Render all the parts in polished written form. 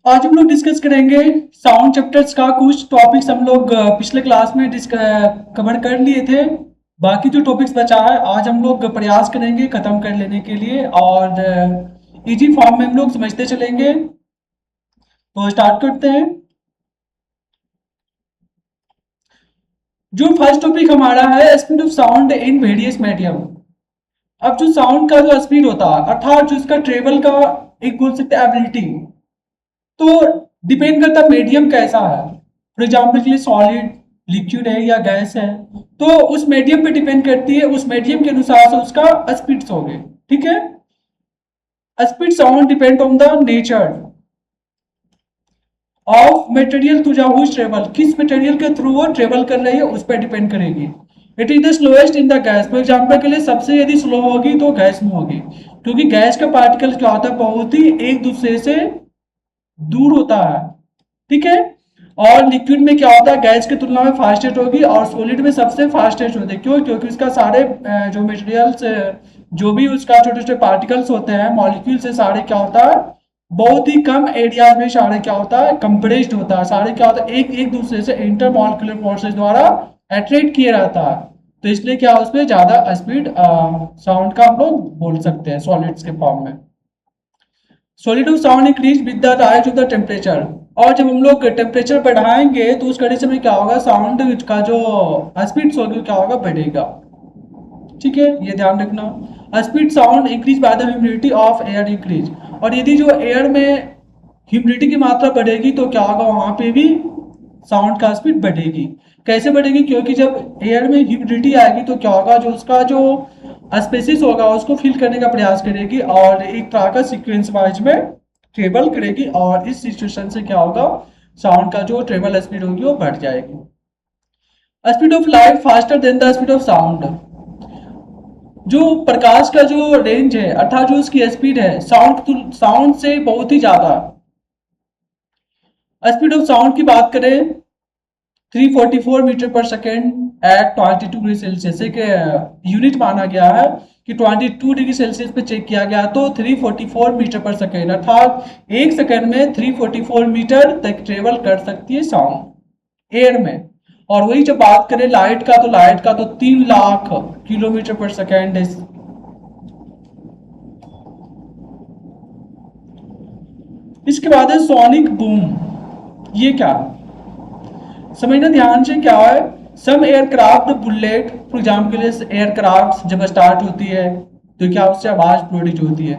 आज हम लोग डिस्कस करेंगे साउंड चैप्टर्स का कुछ टॉपिक्स हम लोग पिछले क्लास में कवर कर लिए थे। बाकी जो टॉपिक्स बचा है आज हम लोग प्रयास करेंगे खत्म कर लेने के लिए और इजी फॉर्म में हम लोग समझते चलेंगे। तो स्टार्ट करते हैं। जो फर्स्ट टॉपिक हमारा है speed of sound in various medium. अब जो साउंड का जो स्पीड होता है अर्थात जो इसका ट्रेवल का एक बोल सकते हैं एबिलिटी, तो डिपेंड करता है मीडियम कैसा है। फॉर एग्जाम्पल के लिए सॉलिड, लिक्विड है या गैस है, तो उस मीडियम पे डिपेंड करती है, उस मीडियम के अनुसार से उसका स्पीड्स होंगे। ठीक है। Speed sound depend on the nature of material to whose travel, किस मटेरियल के थ्रू वो ट्रेवल कर रही है उस पर डिपेंड करेगी। It is the slowest in the gas, for example के लिए सबसे यदि स्लो होगी तो गैस में होगी, क्योंकि गैस का पार्टिकल क्या होता है बहुत ही एक दूसरे से दूर होता है। ठीक है। और लिक्विड में क्या होता है गैस की तुलना में फास्टेस्ट होगी और सॉलिड में सबसे फास्टेस्ट होते हैं। क्यों? क्योंकि उसका सारे जो मटेरियल्स, जो भी उसका छोटे छोटे पार्टिकल्स होते हैं मॉलिक्यूल से सारे क्या होता है बहुत ही कम एरियाज में सारे क्या होता है कंप्रेस्ड होता है। सारे क्या होता है एक एक दूसरे से इंटरमॉलिक्यूलर फोर्सेस द्वारा अट्रैक्ट किया रहता है, तो इसलिए क्या उसमें ज्यादा स्पीड साउंड का हम लोग बोल सकते हैं सॉलिड्स के फॉर्म में। Solid of sound increase with the rise of the temperature, और जब हम लोग टेम्परेचर बढ़ाएंगे तो उस कंडीशन में क्या होगा साउंड का जो स्पीड होगी क्या होगा बढ़ेगा। ठीक है, ये ध्यान रखना। Speed sound increase by the humidity of air increase, और यदि जो एयर में ह्यूमिडिटी की मात्रा बढ़ेगी तो क्या होगा वहां पे भी साउंड का स्पीड बढ़ेगी। कैसे बढ़ेगी? क्योंकि जब एयर में ह्यूमिडिटी आएगी तो क्या होगा जो उसका जो स्पेसिस होगा उसको फिल करने का प्रयास करेगी और एक तरह का सीक्वेंस वाइज में ट्रेवल करेगी, और इस सिचुएशन से क्या होगा साउंड का जो ट्रेवल स्पीड होगी वो बढ़ जाएगी। Speed of light faster than the speed of sound, जो प्रकाश का जो रेंज है अर्थात जो उसकी स्पीड है साउंड से बहुत ही ज्यादा। स्पीड ऑफ साउंड की बात करें 344 मीटर पर सेकेंड एट 22 डिग्री सेल्सियस, एक यूनिट माना गया है कि 22 डिग्री सेल्सियस पे चेक किया गया तो 344 मीटर पर सेकेंड अर्थात एक सेकेंड में 344 मीटर तक ट्रेवल कर सकती है साउंड एयर में। और वही जब बात करें लाइट का तो 3 लाख किलोमीटर पर सेकेंड है। इसके बाद है सोनिक बूम। ये क्या समझना ध्यान से, क्या है सम एयरक्राफ्ट बुलेट फॉर एग्जाम्पल के लिए एयरक्राफ्ट जब स्टार्ट होती है तो क्या उससे आवाज प्रोड्यूस होती है।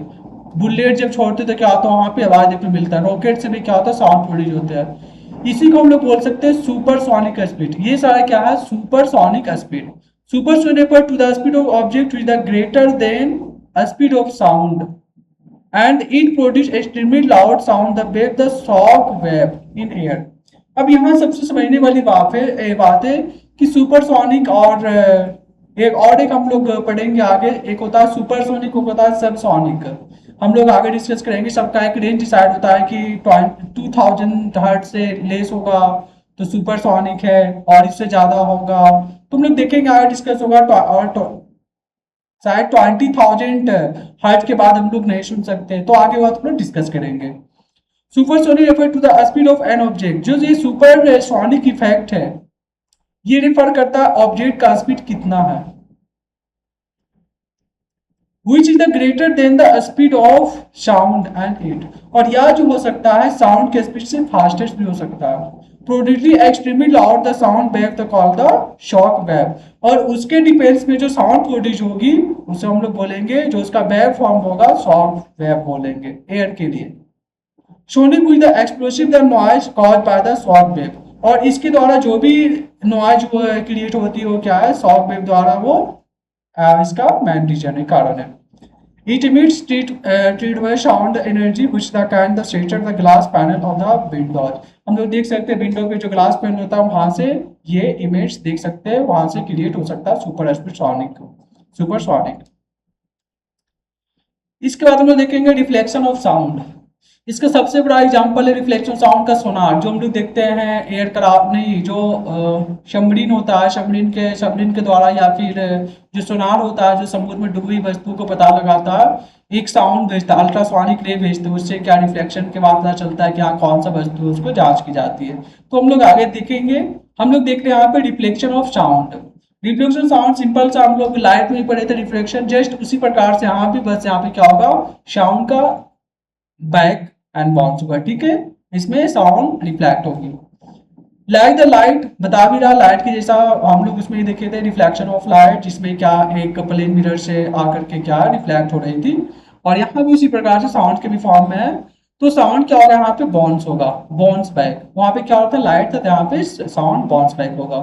बुलेट जब छोड़ते तो क्या होता है वहां पे आवाज देखने मिलता है। रॉकेट से भी क्या होता है साउंड प्रोड्यूस होता है। इसी को हम लोग बोल सकते हैं सुपरसोनिक स्पीड। ये सारा क्या है सुपरसोनिक स्पीड। सुपरसोनिक पर to the speed of object is the greater than speed of sound and it produce extremely loud sound the wave the shock wave in air। अब यहाँ सबसे समझने वाली बात है कि सुपरसोनिक और एक हम लोग पढ़ेंगे आगे, एक होता है सुपरसोनिक, एक होता है सबसोनिक। हम लोग आगे डिस्कस करेंगे। सबका एक रेंज डिसाइड होता है कि 2000 हर्ट से लेस होगा तो सुपरसोनिक है और इससे ज्यादा होगा तो हम लोग देखेंगे आगे डिस्कस होगा। और शायद 20,000 हर्ट्ज के बाद हम लोग नहीं सुन सकते, तो आगे बात हम लोग डिस्कस करेंगे। Supersonic refer to the speed of an object. जो ये सुपरसोनिक इफेक्ट है ये रिफर करता है ऑब्जेक्ट का स्पीड कितना है, which is the greater than the speed of sound and it। और यह जो हो सकता है साउंड के स्पीड से फास्टेस्ट भी हो सकता है। प्रोडक्टली extremely loud the sound wave the call the shock wave, और उसके डिपेंड्स में जो साउंड प्रोड्यूस होगी उसे हम लोग बोलेंगे, जो उसका वेव फॉर्म होगा शॉक वेव बोलेंगे एयर के लिए। Sonic with the explosive the noise cause by the shock wave, और इसके द्वारा जो भी नॉइज क्रिएट होती है वो क्या है शॉक वेव द्वारा, वो इसका मेन रीजन है, कारण है। It emits treatwave sound energy which the can the shatter the glass panel of the windows। हम लोग देख सकते हैं विंडो पे जो ग्लास पैनल होता है वहां से ये इमेज देख सकते हैं, वहां से क्रिएट हो सकता है सुपरसोनिक। इसके बाद हम लोग देखेंगे रिफ्लेक्शन ऑफ साउंड। इसका सबसे बड़ा एग्जांपल है रिफ्लेक्शन साउंड का सोनार, जो हम लोग देखते हैं एयरक्राफ्ट नहीं, जो सबमरीन होता है, सबमरीन के द्वारा, या फिर जो सोनार होता है जो समुद्र में डूबी वस्तु को पता लगाता है, एक साउंड भेजता है, अल्ट्रासोनिक रे भेजते हैं, उससे क्या रिफ्लेक्शन के बाद पता चलता है कि हाँ कौन सा वस्तु है, उसको जांच की जाती है। तो हम लोग आगे देखेंगे। हम लोग देख रहे हैं यहाँ पे reflection of sound. Reflection sound simple सा हम लोग लाइट में ही पढ़े थे रिफ्लेक्शन, जस्ट उसी प्रकार से यहाँ भी, बस यहाँ पे क्या होगा, साउंड का बैक एंड बाउंस होगा, ठीक है, इसमें साउंड रिफ्लेक्ट होगी। लाइक द लाइट बता भी रहा, लाइट के जैसा हम लोग उसमें देखे थे रिफ्लेक्शन ऑफ लाइट, जिसमें क्या एक प्लेन मिरर से आकर के क्या रिफ्लेक्ट हो रही थी, और यहाँ भी उसी प्रकार से साउंड के भी फॉर्म में है। तो साउंड क्या होगा, यहाँ पे बाउंस होगा, बाउंस बैक, वहां पे क्या होता है लाइट था, यहाँ पे साउंड बाउंस बैक होगा।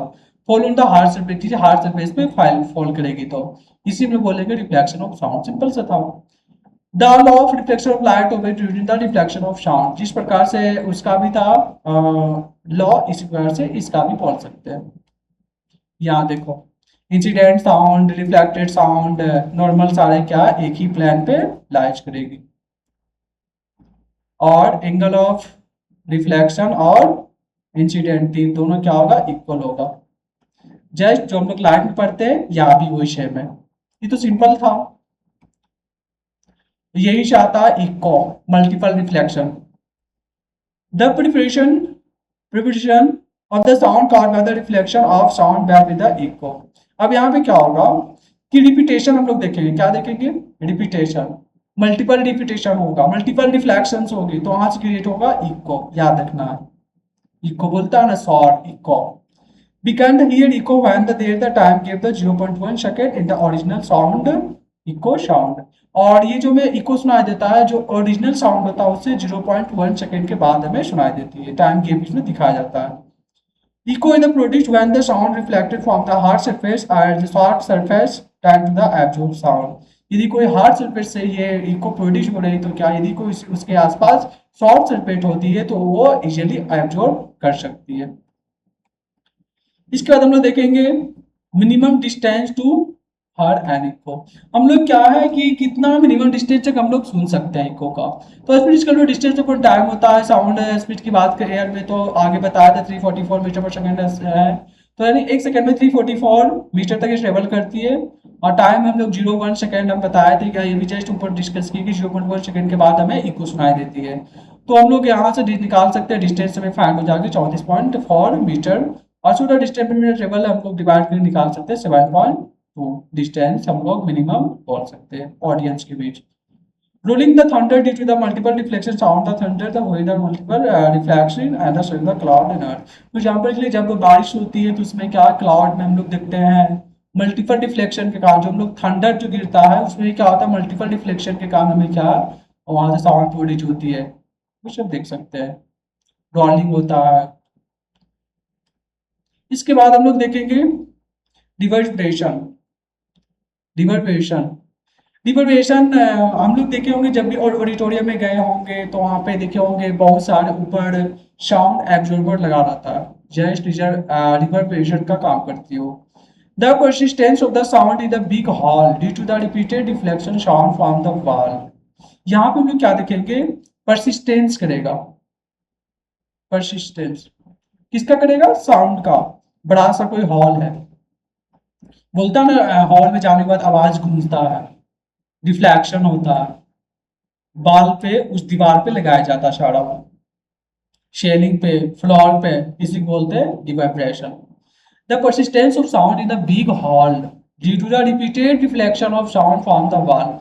Fall on the hard surface, hard surface पे फाइल फॉल करेगी, तो इसी में बोलेंगे रिफ्लेक्शन ऑफ साउंड, सिंपल सा था। The law of reflection of light obey during the reflection of sound, जिस प्रकार से उसका भी था लॉ, इसी प्रकार से इसका भी बोल सकते हैं। यहाँ देखो, incident sound, reflected sound, normal सारे क्या एक ही प्लेन पे लाइज करेगी, और एंगल ऑफ रिफ्लेक्शन और इंसिडेंट दोनों क्या होगा, इक्वल होगा। जस्ट जो हम लोग लाइट में पढ़ते हैं यहाँ भी वही शेप है, ये तो सिंपल था। यही चाहता है echo, multiple reflection, the preparation of the sound cause by the reflection of sound back with the echo. अब यहाँ पे क्या होगा कि रिपीटेशन हम लोग देखेंगे, क्या देखेंगे, रिपीटेशन, मल्टीपल रिपीटेशन होगा, मल्टीपल रिफ्लेक्शंस होगी, तो वहां से क्रिएट होगा इको, याद रखना है। इको बोलता है ना short echo. We can hear echo when the time gave the 0.1 second in the original sound echo sound। और ये जो हमें इको सुनाई देता है, जो ओरिजिनल साउंड होता है उससे 0.1 सेकेंड के बाद हमें सुनाई देती है, टाइम गेप इसमें दिखाया जाता है। Echo is produced when the sound reflected from the hard surface and the soft surface tend to the absorb sound. यदि कोई हार्ड सरफेस से ये इको प्रोड्यूस हो रही, तो क्या यदि कोई उसके आसपास सॉफ्ट सरफेस होती है तो वो इजिली एब्जॉर्ब कर सकती है। इसके बाद हम लोग देखेंगे minimum distance to hear an echo. हम लोग क्या है कि कितना मिनिमम डिस्टेंस तक हम लोग सुन सकते हैं इको का। तो स्पीच का जो डिस्टेंस पर टाइम होता है, साउंड स्पीच की बात करें एयर में, तो आगे बताया था 344 मीटर पर सेकेंड है, तो यानी एक सेकंड में 344 मीटर तक ट्रेवल करती है। और टाइम हम लोग 0.1 सेकंड हम बताए थे, क्या ये भी जस्ट ऊपर डिस्कस की कि 0.1 सेकंड के बाद हमें इको सुनाई देती है। तो हम लोग यहाँ से निकाल सकते हैं, डिस्टेंस हमें फाइंड हो जाएगी 34.4 मीटर, और so the distance between travel हम लोग डिवाइड करके निकाल सकते हैं 7.2 डिस्टेंस हम लोग मिनिमम बोल सकते हैं ऑडियंस के बीच। Ruling the thunder due to the multiple reflection sound the thunder the weather multiple reflection and the cloud in earth. तो एग्जांपल के लिए जब बारिश होती है तो उसमें क्या क्लाउड में हम लोग देखते हैं मल्टीपल रिफ्लेक्शन के कारण, जो हम लोग थंडर जो गिरता है उसमें क्या होता है मल्टीपल रिफ्लेक्शन के कारण हमें क्या वहां से साउंड प्रोड्यूस होती है, वो सब देख सकते हैं। रॉलिंग होता है। इसके बाद हम लोग देखेंगे रिवर्बरेशन। रिवर्बरेशन रिवर्बरेशन हम लोग देखे होंगे जब भी ऑडिटोरियम में गए होंगे तो वहां पे देखे होंगे बहुत सारे ऊपर साउंड एब्जॉर्बर लगा रहता है, जस्ट रिवर्बरेशन का काम करती हो। The persistence of the sound in the big hall due to the repeated reflection sound from the wall. यहाँ पे हम लोग क्या देखेंगे, परसिस्टेंस करेगा, परसिस्टेंस किसका करेगा, साउंड का। बड़ा सा कोई हॉल है, बोलता ना हॉल में जाने के बाद आवाज गूंजता है, रिफ्लेक्शन होता है, बाल पे उस दीवार पे लगाया जाता है सारा, शेलिंग पे, फ्लोर पे, इसी को बोलते हैं reverberation. The persistence of sound in the big hall due to the repeated reflection of sound from the wall.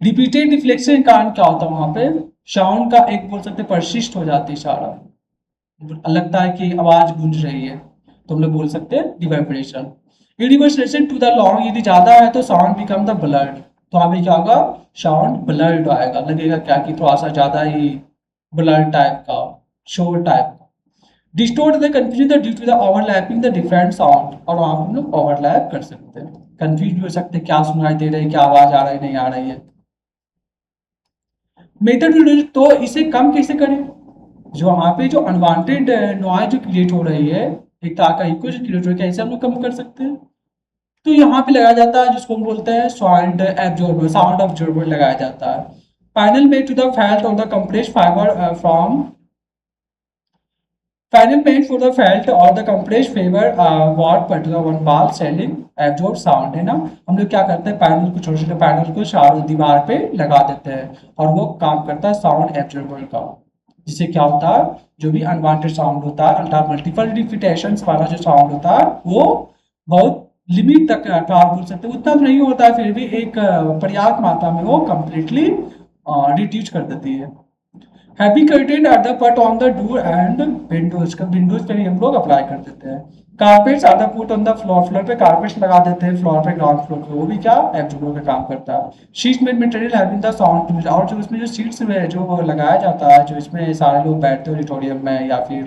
Repeated reflection के कारण क्या होता है, वहां पे साउंड का एक बोल सकते परसिस्ट हो जाती है सारा, लगता है कि आवाज गूंज रही है, तो हम लोग बोल सकते हैं reverberation. Reverberation to the long, यदि ज्यादा है तो साउंड बिकम द ब्लर्ड, तो हमें क्या होगा, साउंड ब्लर्ड आएगा, लगेगा क्या कि थोड़ा सा ज्यादा ही ब्लर्ड टाइप का, शोर टाइप का। Distort the confusion the due to the overlapping the different sound, और वहां पर हम लोग ओवरलैप कर सकते हैं, कंफ्यूज भी हो सकते हैं क्या सुनाई दे रहा है, क्या आवाज आ रही है, नहीं आ रही है। मेथड, तो इसे कम कैसे करें, जो वहां पे जो अनवांटेड नॉइज जो क्रिएट हो रही है, एक तरह का इको जो क्रिएट हो रही है, कैसे हम लोग कम कर सकते हैं। तो यहाँ पे लगाया जाता है जिसको हम बोलते हैं साउंड एब्जॉर्बर, साउंड ऑब्जर्वर लगाया जाता है। Final made to the felt or the compressed fiber from final made for the felt or the compressed fiber what particular one ball selling absorb sound है ना। हम लोग क्या करते हैं, पैनल को, छोटे छोटे पैनल को चारों दीवार पे लगा देते हैं और वो काम करता है साउंड एब्जॉर्बर का, जिससे क्या होता है जो भी अनवांटेड साउंड होता है अल्ट्रा मल्टीपल रिपीटेशंस वाला जो साउंड होता है वो बहुत लिमिट तक अल्ट्रा बोल सकते हैं, उतना तो नहीं होता है फिर भी एक पर्याप्त मात्रा में वो कंप्लीटली रिड्यूस कर देती है। Happy curtain at the put on the door and windows का, विंडोज पे भी हम लोग अप्लाई कर देते हैं। Carpets are the put on the floor, floor पे कारपेट्स लगा देते हैं, फ्लोर पे ग्राउंड फ्लोर पे, वो भी क्या एब्जॉर्बर का काम करता है। Sheets made material having the sound tools, और जो इसमें जो सीट्स में जो लगाया जाता है, जो इसमें सारे लोग बैठते हैं ऑडिटोरियम में या फिर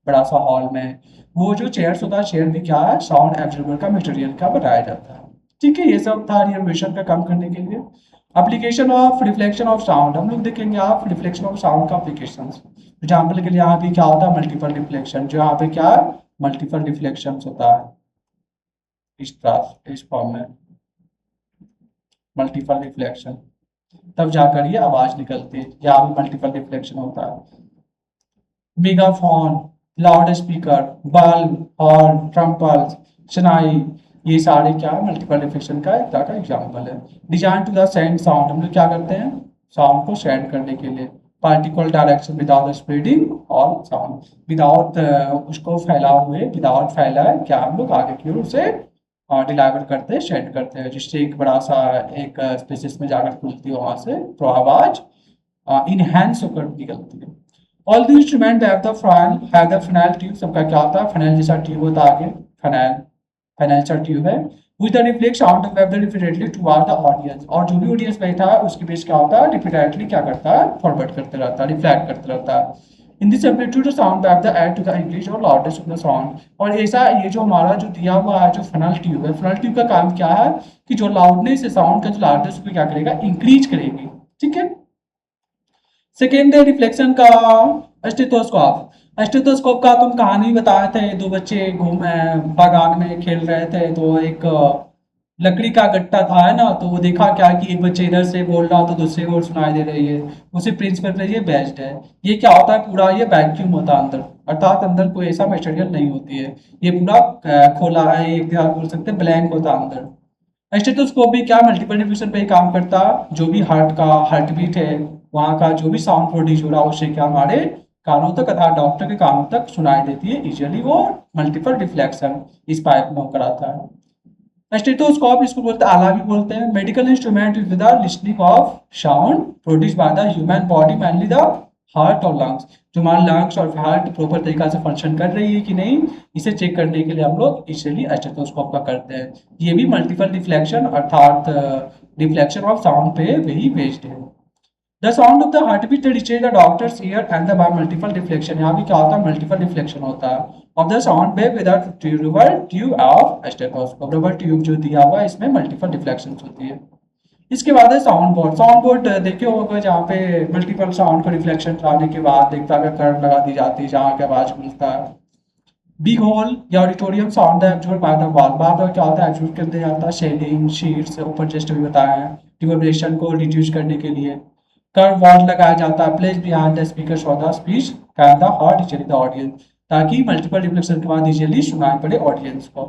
बड़ा सा हॉल में, वो जो चेयर्स होता है, चेयर भी क्या है साउंड एब्जॉर्बर का मटेरियल का बनाया जाता है। ठीक है, ये सब था रिनोवेशन का काम करने के लिए। Application of reflection of sound, हम लोग देखेंगे आप रिफ्लेक्शन ऑफ साउंड का एप्लीकेशन। एग्जाम्पल के लिए यहाँ पे क्या होता है मल्टीपल रिफ्लेक्शन, जो यहाँ पे क्या है मल्टीपल रिफ्लेक्शन होता है इस फॉर्म में मल्टीपल रिफ्लेक्शन, तब जाकर ये आवाज निकलती है, यहाँ भी मल्टीपल रिफ्लेक्शन होता है। Megaphone, loud speaker, bulb, horn, trumpets, shehnai, ये सारे क्या है मल्टीपल रिफ्लेक्शन का एक तरह का एग्जाम्पल है। Design to the send sound, हम लोग क्या करते हैं साउंड को सेंड करने के लिए particular direction without spreading all sound, without उसको फैलाए हुए, विदाउट फैलाए क्या हम लोग आगे की ओर से डिलीवर करते हैं, सेंड करते हैं, जिससे एक बड़ा सा एक स्पेसिस में जाकर खुलती है, वहां से तो आवाज इनहेंस होकर निकलती है। All the instrument have the phenyl tube, सबका क्या होता है फिनाइल जैसा ट्यूब होता है आगे, फाइनल ट्यूब है। With the reflect sound of wave repeatedly toward the audience, और जो भी ऑडियंस बैठा है उसके बीच क्या होता है रिपीटेडली क्या करता है फॉरवर्ड करते रहता है, रिफ्लेक्ट करते रहता है। In this amplitude sound wave the add to the increase और लाउडनेस ऑफ द साउंड, और ऐसा ये जो हमारा जो दिया हुआ है जो फनल ट्यूब है, फनल ट्यूब का काम क्या है कि जो लाउडनेस है साउंड का जो लाउडनेस उसको क्या करेगा इंक्रीज करेगी। ठीक है, सेकेंड रिफ्लेक्शन का स्टेथोस्कोप। स्टेथोस्कोप का तुम कहानी बताए थे, दो बच्चे घूमे बागान में खेल रहे थे, तो एक लकड़ी का गट्टा था है ना, तो वो देखा क्या कि एक बच्चे इधर से बोल रहा तो दूसरे ओर सुनाई दे रही है, उसी प्रिंसिपल पर ये बेस्ड है। ये क्या होता है पूरा ये वैक्यूम होता है अंदर, अर्थात अंदर कोई ऐसा मटेरियल नहीं होती है, ये पूरा खोला है, एक बोल सकते हैं ब्लैंक होता है अंदर। स्टेथोस्कोप भी क्या मल्टीपल डिफ्यूजन पे ही काम करता है, जो भी हार्ट का हार्ट बीट है वहाँ का जो भी साउंड प्रोड्यूस हो रहा है उसे क्या हमारे कानों तक अर्थात डॉक्टर के कानों तक सुनाई देती है इजीली, वो मल्टीपल रिफ्लेक्शन इस पाइप में होकर आता है। स्टेथोस्कोप इसको बोलते हैं, आला भी बोलते हैं। Medical instrument with the listening of sound produce by the human body, mainly the heart और लंग्स, जो हमारे लंग्स और हार्ट प्रॉपर तरीका से फंक्शन कर रही है कि नहीं, इसे चेक करने के लिए हम लोग इसीलिए स्टेथोस्कोप का करते हैं। ये भी मल्टीपल रिफ्लेक्शन अर्थात रिफ्लेक्शन ऑफ साउंड पे वही बेस्ड है। The sound of the heartbeat reaches the doctor's ear and the by multiple reflection, यहाँ भी क्या होता है मल्टीपल रिफ्लेक्शन होता है of the sound wave with the rubber tube of stethoscope, rubber tube जो दिया हुआ है इसमें मल्टीपल रिफ्लेक्शन होती है। इसके बाद है साउंड बोर्ड। साउंड बोर्ड देखे होगा जहाँ पे मल्टीपल साउंड को रिफ्लेक्शन कराने के बाद देखता है करंट लगा दी जाती है जहाँ की आवाज मिलता है। बिग होल या auditorium sound absorb by the wall, बार बार क्या होता है एब्जॉर्ब कर दिया जाता है शेडिंग शीट्स ऊपर जस्ट भी बताया है रिवर्बरेशन को रिड्यूस करने के लिए। कर्व वॉल लगाया जाता है, place behind the speaker for the speech can the heart easily the audience, ताकि मल्टीपल रिफ्लेक्शन के बाद इजीली सुनाई पड़े ऑडियंस को।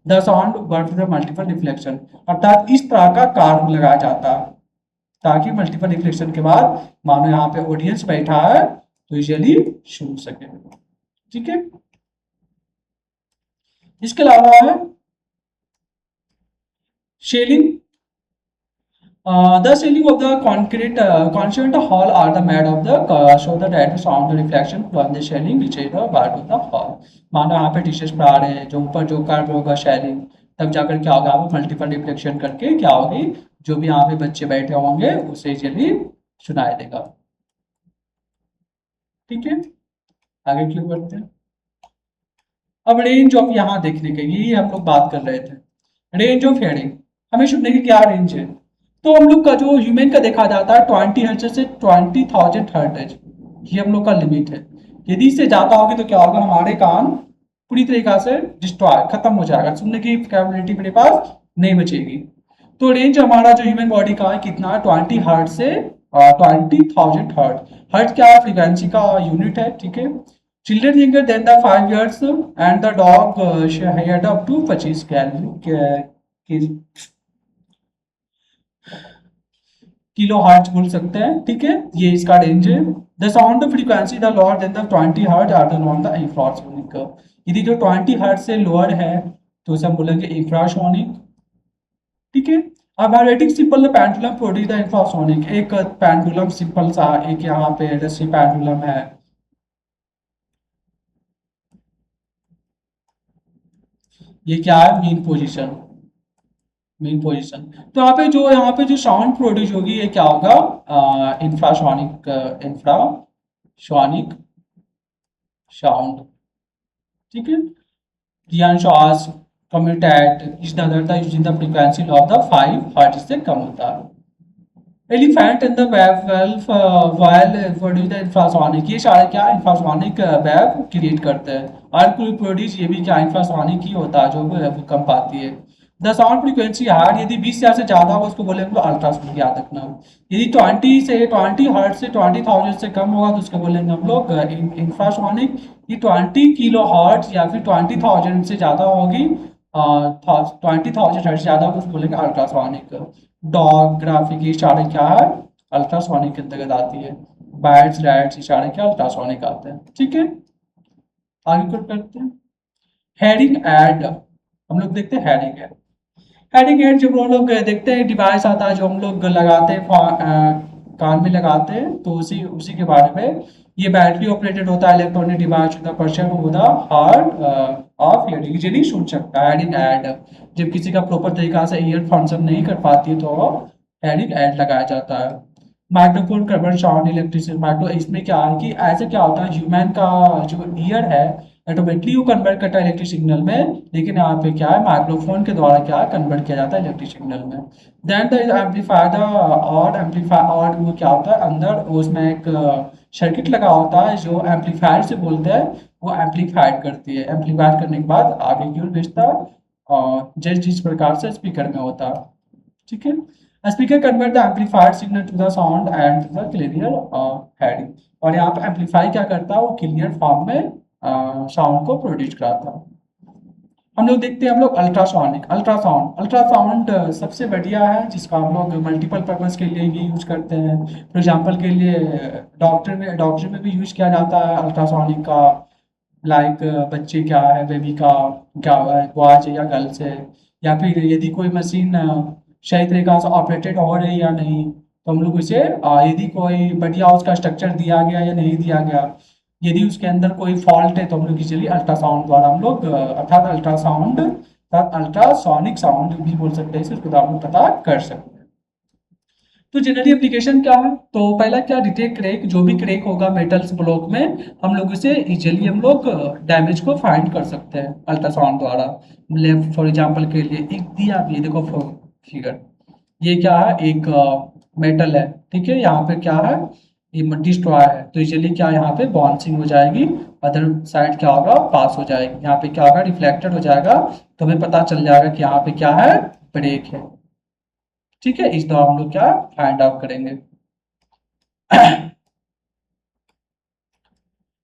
The sound work with multiple reflection, अर्थात इस तरह का कार्व लगाया जाता है ताकि मल्टीपल रिफ्लेक्शन के बाद मानो यहाँ पे ऑडियंस बैठा है तो इजीली सुन सके। ठीक है, इसके अलावा है shelling. The ceiling of the concrete concert hall are the made of the so that the sound reflection from the ceiling reaches the part of the hall। मानो यहाँ पे टीचर्स पढ़ा रहे हैं, जो ऊपर जो कर्व होगा शेलिंग, तब जाकर क्या होगा वो मल्टीपल रिफ्लेक्शन करके क्या होगी जो भी यहाँ पे बच्चे बैठे होंगे उसे इजीली सुनाई देगा। ठीक है, आगे क्यों बढ़ते हैं। अब रेंज ऑफ यहाँ देखने के, यही हम लोग बात कर रहे थे, रेंज ऑफ हेयरिंग, हमें सुनने की क्या रेंज है। तो हम लोग का जो ह्यूमन का देखा जाता है 20 हर्ट्ज से 20,000 हर्ट्ज, ये हम लोग का लिमिट है। यदि इससे ज्यादा होगी तो क्या होगा हमारे कान पूरी तरीका से डिस्ट्रॉय खत्म हो जाएगा, सुनने की कैपेबिलिटी मेरे पास नहीं बचेगी। तो रेंज हमारा जो ह्यूमन बॉडी का है कितना 20 हर्ट्ज से 20,000 हर्ट। हर्ट क्या है? फ्रीक्वेंसी का यूनिट है, ठीक है। Children younger than the 5 years and the dog had up to 25 kilo hertz बोल सकते हैं, ठीक है। ये इसका रेंज है। The sound frequency the lower than the 20 hertz are the known the infrasonic. यदि जो 20 हर्ट्ज से लोअर है तो उसे हम बोलेंगे इंफ्रासोनिक, ठीक है। अब vibrating simple pendulum produce the infrasonic. एक पेंडुलम सिंपल सा, एक यहाँ पे रस्सी पेंडुलम है, ये क्या है? Main position. तो यहाँ पे जो साउंड प्रोड्यूस होगी ये क्या होगा? इंफ्रासोनिक, इंफ्रासोनिक साउंड, ठीक है। Dianshaw's commutated is the other using the frequency of the 5 hertz से कम होता है। Elephant in the wave whale produce the infrasonic. ये सारे क्या इंफ्रासोनिक वेव क्रिएट करते हैं। और प्रोड्यूस ये भी क्या इंफ्रासोनिक ही होता है, जो भूकंप आती है। द साउंड फ्रीक्वेंसी हार्ड, यदि 20 से ज़्यादा हो उसको बोलेंगे अल्ट्रासोनिक, याद रखना। यदि 20 हर्ट्ज से 20,000 से कम होगा तो उसको बोलेंगे हम लोग इंफ्रासोनिक। ये 20 किलो हर्ट्ज या फिर 20,000 से ज़्यादा होगी, 20,000 हर्ट्ज से ज़्यादा होगी, उसको बोलेंगे अल्ट्रासोनिक। डॉग ग्राफिक ये सारे क्या है? अल्ट्रासोनिक के अंतर्गत आती है। बैट्स रैट्स ये सारे क्या अल्ट्रासोनिक आते हैं, ठीक है। आगे कुछ करते हैं। हेडिंग एड, हम लोग देखते हैं हेडिंग एड। हेडिंग एड जब हम लोग देखते हैं डिवाइस आता है जो हम लोग लगाते हैं, कान में लगाते हैं, तो उसी उसी के बारे में। ये बैटरी ऑपरेटेड होता है इलेक्ट्रॉनिक डिवाइस, द पर्सन होता हार्ड ऑफ हियरिंग, इजीली सुन सकता है। हेडिंग एड जब किसी का प्रॉपर तरीका से ईयर फंक्शन नहीं कर पाती है तो हेडिंग एड लगाया जाता है। Microphone convert sound electricity micro, इसमें क्या है कि ऐसे क्या होता है, ह्यूमन का जो ईयर है ऑटोमेटिकली वो कन्वर्ट करता है इलेक्ट्रिक सिग्नल में, लेकिन यहाँ पे क्या है माइक्रोफोन के द्वारा क्या है कन्वर्ट किया जाता है इलेक्ट्रिक सिग्नल में। देन द एम्पलीफायर द और एम्पलीफायर, और वो क्या होता है अंदर उसमें एक सर्किट लगा होता है जो एम्पलीफायर से बोलते हैं, वो एम्पलीफाइड करती है। एम्पलीफाइड करने के बाद आगे की ओर भेजता है और जिस प्रकार से स्पीकर में होता है, ठीक है। Speaker convert the amplified signal to the sound and to the clear hearing. और यहाँ पे एम्पलीफाई क्या करता है, वो क्लियर फॉर्म में साउंड को प्रोड्यूस कराता है। हम लोग देखते हैं हम लोग अल्ट्रासोनिक। अल्ट्रासाउंड सबसे बढ़िया है जिसका हम लोग मल्टीपल पर्पज़ के लिए भी यूज करते हैं। फॉर एग्जांपल के लिए डॉक्टर में भी यूज किया जाता है अल्ट्रासोनिक का। लाइक बच्चे क्या है, बेबी का क्या हुआ है, बॉयज है या गर्ल्स है, या फिर यदि कोई मशीन सही तरीका से ऑपरेटेड हो रही है या नहीं, तो हम लोग उसे यदि कोई बढ़िया उसका स्ट्रक्चर दिया गया या नहीं दिया गया, यदि उसके अंदर कोई फॉल्ट है तो हम लोग इजीली अल्ट्रासाउंड द्वारा हम लोग अर्थात अल्ट्रासोनिक साउंड भी बोल सकते हैं, इसके द्वारा हम लोग पता कर सकते हैं। तो जनरली एप्लीकेशन क्या है? तो पहला क्या, डिटेक्ट क्रैक, जो भी क्रैक होगा मेटल्स ब्लॉक में हम लोग उसे इजीली हम लोग डैमेज को फाइंड कर सकते हैं अल्ट्रासाउंड द्वारा। लेफ्ट फॉर एग्जांपल के लिए एक दिया भी देखो फिगर, ये क्या है, एक मेटल है, ठीक है। यहाँ पे क्या है, ये डिस्ट्रॉय है, तो इजीली क्या यहाँ पे बाउंसिंग हो जाएगी, अदर साइड क्या होगा पास हो जाएगी, यहाँ पे क्या होगा रिफ्लेक्टेड हो जाएगा, तो हमें पता चल जाएगा कि यहाँ पे क्या है, ब्रेक है, ठीक है। इस दौरान हम लोग क्या फाइंड आउट करेंगे।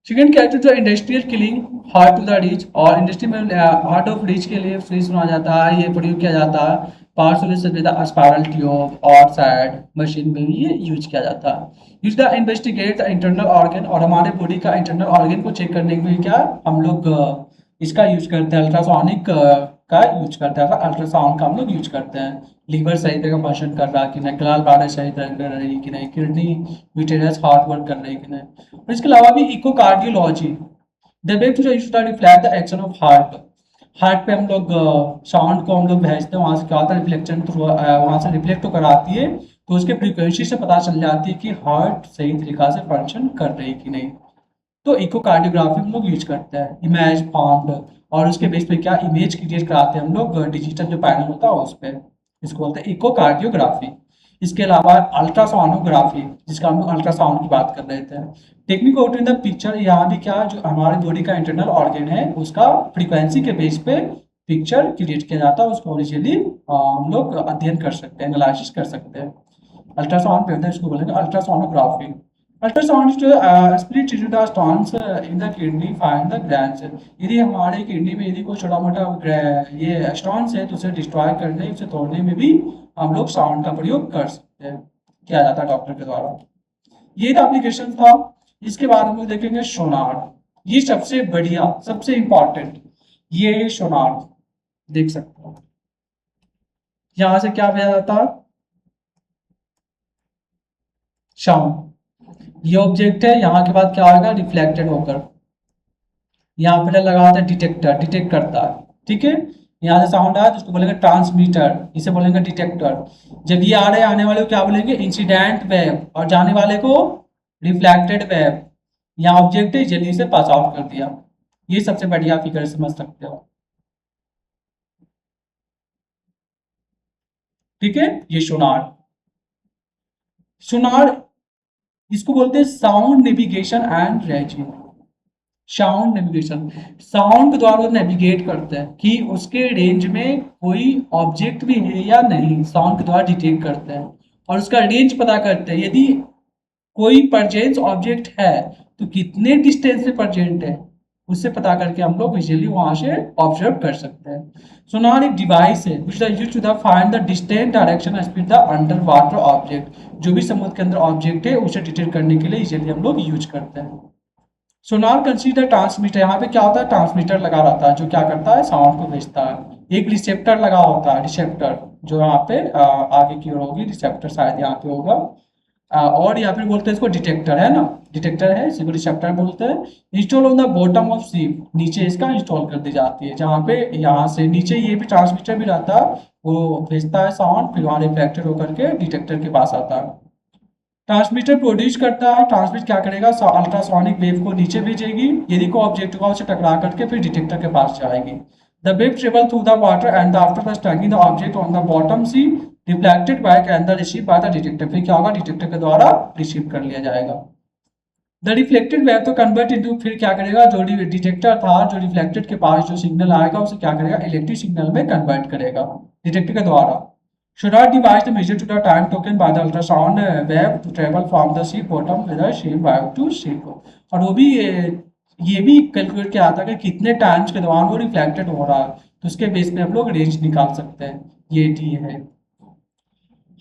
सेकंड क्या है, industrial cleaning hard to the reach, और इंडस्ट्री में हार्ड ऑफ रीच के लिए फ्री सुना जाता है, ये प्रयोग किया जाता है। पावर सोल्यूशन स्पायरल ट्यूब और साइड मशीन में भी ये यूज किया जाता है। Use the investigate the internal organ, और हमारे बॉडी का इंटरनल ऑर्गन को चेक करने के लिए क्या हम लोग इसका यूज करते हैं, अल्ट्रासोनिक का यूज करते हैं, अल्ट्रासाउंड का हम लोग यूज करते हैं। लीवर सही तरह फंक्शन कर रहा है कि नहीं, गलाल बारह सही तरह कर रही है कि नहीं, किडनी यूटेरस हार्ट वर्क कर रही है कि नहीं। और इसके अलावा भी echocardiology, the way to reflect the action of heart. Heart पे हम लोग साउंड को हम लोग भेजते हैं, वहाँ से क्या होता है रिफ्लेक्शन थ्रू, वहाँ से रिफ्लेक्ट होकर आती है, तो उसके फ्रीक्वेंसी से पता चल जाती है कि हार्ट सही तरीका से फंक्शन कर रही है कि नहीं। तो इकोकार्डियोग्राफी हम लोग यूज करते हैं, इमेज फॉर्म्ड, और उसके बेस पे क्या इमेज क्रिएट कराते हैं हम लोग डिजिटल जो पैनल होता है उस पर, इसको बोलते हैं इकोकार्डियोग्राफी। इसके अलावा अल्ट्रासोनोग्राफी, जिसका हम लोग अल्ट्रासाउंड की बात कर रहे थे। Technique out in the picture, यहाँ भी क्या जो हमारे बॉडी का इंटरनल ऑर्गन है उसका फ्रीक्वेंसी के बेस पे पिक्चर क्रिएट किया जाता है, उसको ओरिजिनली हम लोग अध्ययन कर सकते हैं, एनालिसिस कर सकते हैं। अल्ट्रासाउंड पे होता है, इसको बोलेंगे ultrasonography. Ultrasound split the stones in the kidney find the glands. यदि हमारे किडनी में यदि कोई छोटा मोटा ये स्टोन्स है तो उसे डिस्ट्रॉय करने, उसे तोड़ने में भी हम लोग साउंड का प्रयोग कर सकते हैं, किया जाता है डॉक्टर के द्वारा। ये एप्लीकेशन था। इसके बाद हम लोग देखेंगे सोनार। ये सबसे बढ़िया, सबसे इंपॉर्टेंट, ये सोनार देख सकते हो। यहां से क्या भेजा जाता है, साउंड। ये ऑब्जेक्ट है, यहाँ के बाद क्या होगा, रिफ्लेक्टेड होकर यहाँ पे लगा होता है डिटेक्टर, डिटेक्ट करता है, ठीक है। यहाँ से साउंड आया तो उसको बोलेंगे ट्रांसमीटर, इसे बोलेंगे डिटेक्टर। जब ये आ रहे आने वाले को क्या बोलेंगे, इंसिडेंट वेव, और जाने वाले को रिफ्लेक्टेड वेव। यहाँ ऑब्जेक्ट है, जल्दी से पास आउट कर दिया। ये सबसे बढ़िया फिगर समझ सकते हो, ठीक है। ये सोनार, सोनार इसको बोलते हैं sound navigation and ranging. Sound navigation, sound के द्वारा नेविगेट करते हैं कि उसके रेंज में कोई ऑब्जेक्ट भी है या नहीं, साउंड के द्वारा डिटेक्ट करते हैं और उसका रेंज पता करते हैं। यदि कोई परजेंस ऑब्जेक्ट है तो कितने डिस्टेंस पे परजेंट है, उससे पता करके हम लोग इजीली वहां से ऑब्जर्व कर सकते हैं। सोनार एक डिवाइस है which is used to the find the distant direction and speed the underwater object। जो भी समुद्र के अंदर ऑब्जेक्ट है उसे डिटेक्ट करने के लिए इजीली हम लोग यूज करते हैं। सोनार कंसीडर ट्रांसमीटर, यहाँ पे क्या होता है, ट्रांसमीटर लगा रहता है जो क्या करता है, साउंड को भेजता है। एक रिसेप्टर लगा होता है, रिसेप्टर जो यहाँ पे आगे की ओर होगी, रिसेप्टर शायद यहाँ पे होगा। और यहाँ पे बोलते हैं इसको डिटेक्टर, है ना, डिटेक्टर है, इसी को रिसेप्टर बोलते हैं। Install on the bottom of ship, नीचे इसका इंस्टॉल कर दी जाती है, जहाँ पे यहाँ से नीचे ये भी ट्रांसमीटर भी रहता है, वो भेजता है साउंड, फिर वहाँ रिफ्लेक्टेड होकर के डिटेक्टर के पास आता है। ट्रांसमीटर प्रोड्यूस करता है, ट्रांसमिट क्या करेगा, अल्ट्रासोनिक वेव को नीचे भेजेगी, यदि कोई ऑब्जेक्ट होगा उसे टकरा करके फिर डिटेक्टर के पास जाएगी। The wave travel through the water and after the striking the object on the bottom sea reflected back and the receive by the detector. फिर क्या होगा, डिटेक्टर के द्वारा रिसीव कर लिया जाएगा। द रिफ्लेक्टेड वेव तो कन्वर्ट इनटू, फिर क्या करेगा, जो डिटेक्टर था जो रिफ्लेक्टेड के पास जो सिग्नल आएगा उसे क्या करेगा, इलेक्ट्रिक सिग्नल में कन्वर्ट करेगा डिटेक्टर के द्वारा। Sonar device the measure to the time taken by the ultrasound wave to travel from the ship bottom with the ship wave to ship। और वो भी ये भी कैलकुलेट किया आता है कि कितने टाइम्स के दौरान वो रिफ्लेक्टेड हो रहा है, तो उसके बेस पे हम लोग रेंज निकाल सकते हैं। ये टी है।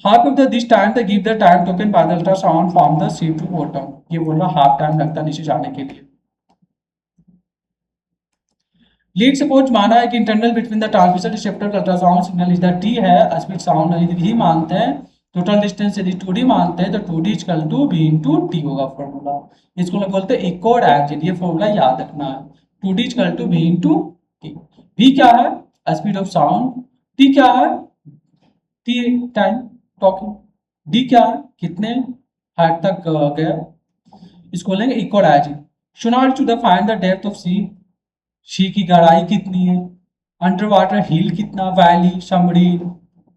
Half of the this time the give the time taken by the ultrasound from the ship to bottom. ये बोल रहा हाफ टाइम लगता है नीचे जाने के लिए। लीड सपोज माना है कि internal between the transmission receptor ultrasound signal is the T है, स्पीड साउंड यदि भी मानते हैं, टोटल डिस्टेंस यदि 2D मानते हैं तो 2D equal to v into T होगा फॉर्मूला। इसको लोग बोलते हैं इक्वो डायरेक्शन, ये फॉर्मूला याद रखना है। 2D equal to v into T. v क्या है, स्पीड ऑफ साउंड, t क्या है, t टाइम टॉकिंग, d क्या है, कितने हाइट तक गया, इसको बोलेंगे echo direction. Sonar to the find the depth of sea की गहराई कितनी है, अंडर वाटर हिल कितना, वैली, सबमरीन,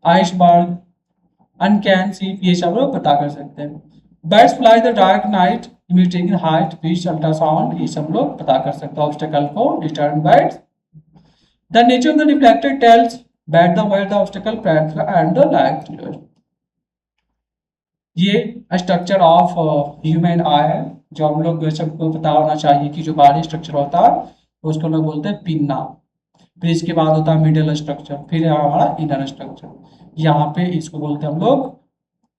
आइसबर्ग, अनकैन सीप, ये सब लोग पता कर सकते हैं। Birds fly the dark night emitting height fish ultrasound, ये सब लोग पता कर सकते हैं ऑब्स्टेकल को discern birds. The nature of the reflected tells bat the where the obstacle and the light. ये स्ट्रक्चर ऑफ ह्यूमन आई है, जो हम लोग सबको पता होना चाहिए कि जो बाहरी स्ट्रक्चर होता है उसको लोग बोलते हैं पिन्ना। फिर इसके बाद होता है मिडल स्ट्रक्चर, फिर है हमारा इनर स्ट्रक्चर। यहाँ पे इसको बोलते हैं हम लोग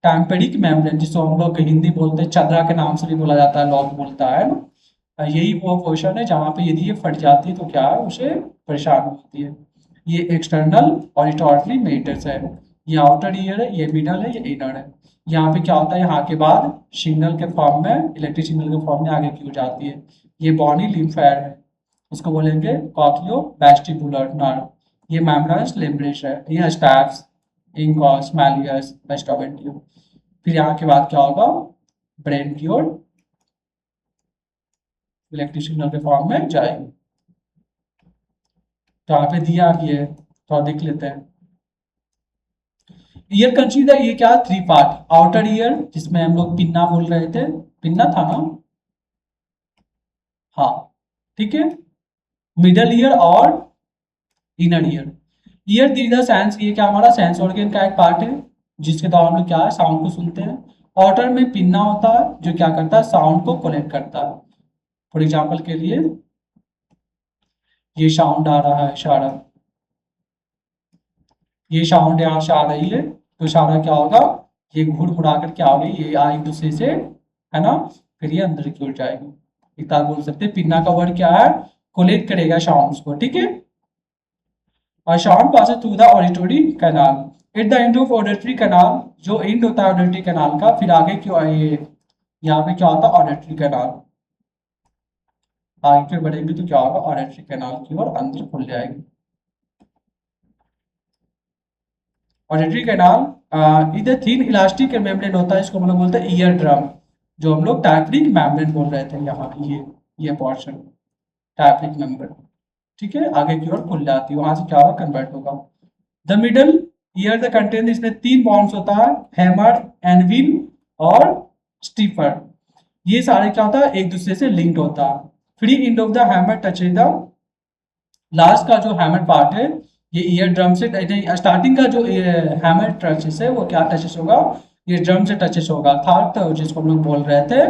टेम्पेरिक मेम्ब्रेन, जिसको हम लोग हिंदी बोलते हैं चदरा के नाम से भी बोला जाता है, लोग बोलता है ना। यही वो पोर्शन है जहाँ पे यदि ये फट जाती है तो क्या है, उसे परेशानी होती है। ये एक्सटर्नल ऑडिटोरी मेटर्स है, ये आउटर ईयर है, ये मिडल है, ये इनर है। यहाँ पे क्या होता है, यहाँ के बाद सिग्नल के फॉर्म में, इलेक्ट्रिक सिग्नल के फॉर्म में आगे की हो जाती है। ये बॉडी लिम्फेयर है, इसको बोलेंगे कॉक्लियो वेस्टिबुलर नर्व। ये मेम्ब्रेनस लिम्ब्रेस है, ये स्टैप्स, इंकॉस, मैलियस, वेस्टोवेंट्रिक्यूल। फिर यहाँ के बाद क्या होगा, ब्रेन की ओर इलेक्ट्रिक सिग्नल के फॉर्म में जाएगी। तो यहाँ पे दिया कि है, तो देख लेते हैं। ईयर कंसीडर, ये क्या, 3 पार्ट, आउटर ईयर जिसमें हम लोग पिन्ना बोल रहे थे, पिन्ना था ना, हाँ ठीक है, मिडल ईयर और इनर ईयर। ईयर दीदा सेंस, ये क्या हमारा सेंस ऑर्गन का एक पार्ट है जिसके द्वारा हम लोग क्या है साउंड को सुनते हैं। ऑटर में पिन्ना होता है जो क्या करता है साउंड को कलेक्ट करता है। फॉर एग्जाम्पल के लिए ये साउंड आ रहा है इशारा, ये साउंड यहाँ से आ रही है तो इशारा क्या होगा, ये घूर मुड़ा कर क्या होगी, ये एक दूसरे से है ना, फिर ये अंदर की ओर जाएगी। इतना बोल सकते हैं पिन्ना का वर्ड क्या है, कोलेक्ट करेगा साउंड्स को, ठीक है। और sound passes through the auditory canal at the end of auditory canal, जो एंड होता है ऑडिटरी कैनाल का, फिर आगे क्यों ये यहाँ पे क्या होता है ऑडिटरी कैनाल, आगे क्यों बढ़ेगी तो क्या होगा ऑडिटरी कैनाल की ओर अंदर खुल जाएगी। ऑडिटरी कैनाल इधर थिन इलास्टिक मेम्ब्रेन होता है, इसको हम लोग बोलते हैं ईयर ड्रम, जो हम लोग टाइप्रिक मेम्ब्रेन बोल रहे थे यहाँ, ये पोर्शन टाइप्रिक मेम्ब्रेन, ठीक है। आगे की ओर खुल जाती है, वहां से क्या होगा कन्वर्ट होगा। The middle year the content, इसमें 3 बॉन्ड्स होता है, हैमर, एनविल और स्टीफर। ये सारे क्या होता है एक दूसरे से लिंक्ड होता है। Free end of the hammer touch the, last का जो हैमर पार्ट है ये ईयर ड्रम से, स्टार्टिंग का जो हैमर टचेस है वो क्या टचेस होगा, ये ड्रम से टचेस होगा। थर्ड जिसको हम लोग बोल रहे थे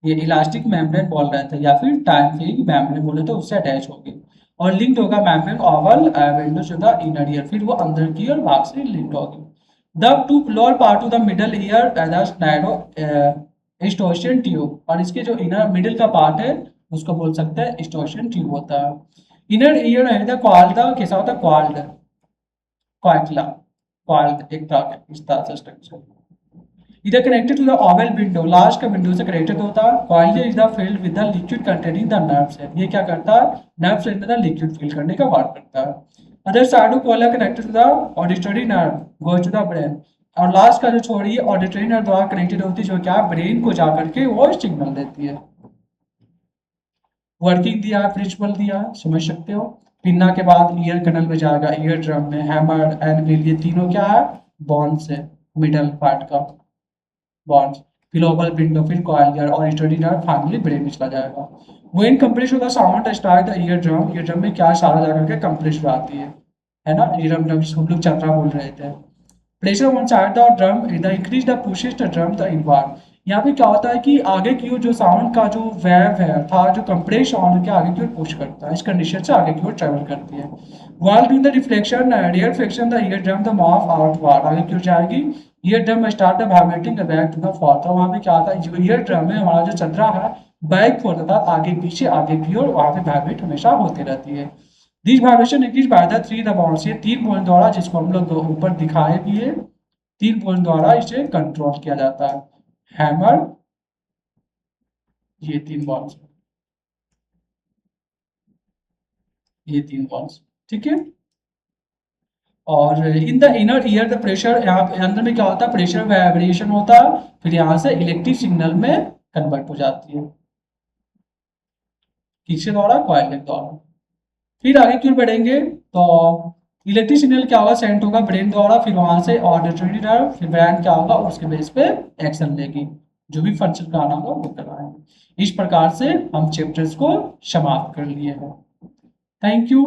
ये इलास्टिक मेम्ब्रेन बोल रहे थे या फिर टाइम फिलिंग मेम्ब्रेन बोले तो उससे अटैच होगी। और लिंक्ड होगा membrane oval window to the inner ear, फिर वो अंदर की ओर भाग से लिंक्ड होगी। The two lower part of the middle ear narrow Eustachian tube, और इसके जो इनर मिडिल का पार्ट है उसको बोल सकते हैं एस्टोशियन ट्यूब होता है। इनर ईयर है द क्वाल्डा, कैसा होता है क्वाल्ड, क्वाइटला, क्वाल्ड एक तरह इस तरह से स्ट्रक्चर। इधर connected to the oval window, last का विंडो से कनेक्टेड होता है। Coil is the filled with the liquid containing the nerve cell, ये क्या करता है नर्व सेल में द लिक्विड फील करने का वर्क करता है। Other side of cochlea connected to the auditory nerve goes to the brain, और लास्ट का जो छोड़ी है ऑडिटरी नर्व द्वारा कनेक्टेड होती है जो क्या ब्रेन को जाकर के वो सिग्नल देती है। वर्किंग दिया है, प्रिंसिपल दिया है, समझ सकते हो। पिन्ना के बाद ईयर कनल में जाएगा, ईयर ड्रम में हैमर एनविल, ये तीनों क्या है बॉन्ड्स है, मिडल पार्ट का बॉन्ड्स, फिर ओवल विंडो, फिर कॉइल ईयर और स्टडी नर्व, फाइनली ब्रेन में चला जाएगा। व्हेन कंप्रेस होता sound start the ear drum, ear drum में क्या सारा जाकर के कंप्रेस हो जाती है ना, ईयर ड्रम जिसको हम लोग चतरा बोल रहे थे। Pressure one side the drum the increase the pushes the drum the inward, यहाँ पे क्या होता है कि आगे की ओर जो साउंड का जो वेव है था जो कंप्रेस साउंड के आगे की ओर पुश करता है, इस कंडीशन से आगे की ओर ट्रेवल करती है। While doing the reflection rarefaction the ear drum the move outward, आगे की ओर जाएगी, ear drum start the vibrating back to the fore, तो वहाँ पे क्या होता है जो ईयर ड्रम है हमारा जो चतरा है बैक फोर था आगे पीछे आगे की ओर वहाँ पे वाइब्रेट हमेशा होती रहती है। This vibration increase by the 3 the bonds, ये 3 बॉन्ड द्वारा जिसको हम लोग ऊपर दिखाए भी है, 3 बॉन्ड द्वारा इसे कंट्रोल किया जाता है। हैमर, ये 3 बॉन्ड्स, ये 3 बॉन्ड्स, ठीक है। और in the inner year the pressure, यहाँ अंदर में क्या होता है प्रेशर वेरिएशन होता है, फिर यहाँ से इलेक्ट्रिक सिग्नल में कन्वर्ट हो जाती है, किसके द्वारा कॉइल के द्वारा। फिर आगे क्यों बढ़ेंगे तो इलेक्ट्रिक सिग्नल क्या होगा सेंड होगा ब्रेन द्वारा, फिर वहां से ऑडिटरी नर्व, फिर ब्रेन क्या होगा उसके बेस पे एक्शन लेगी, जो भी फंक्शन कराना होगा वो करवाएंगे। इस प्रकार से हम चैप्टर्स को समाप्त कर लिए हैं। Thank you.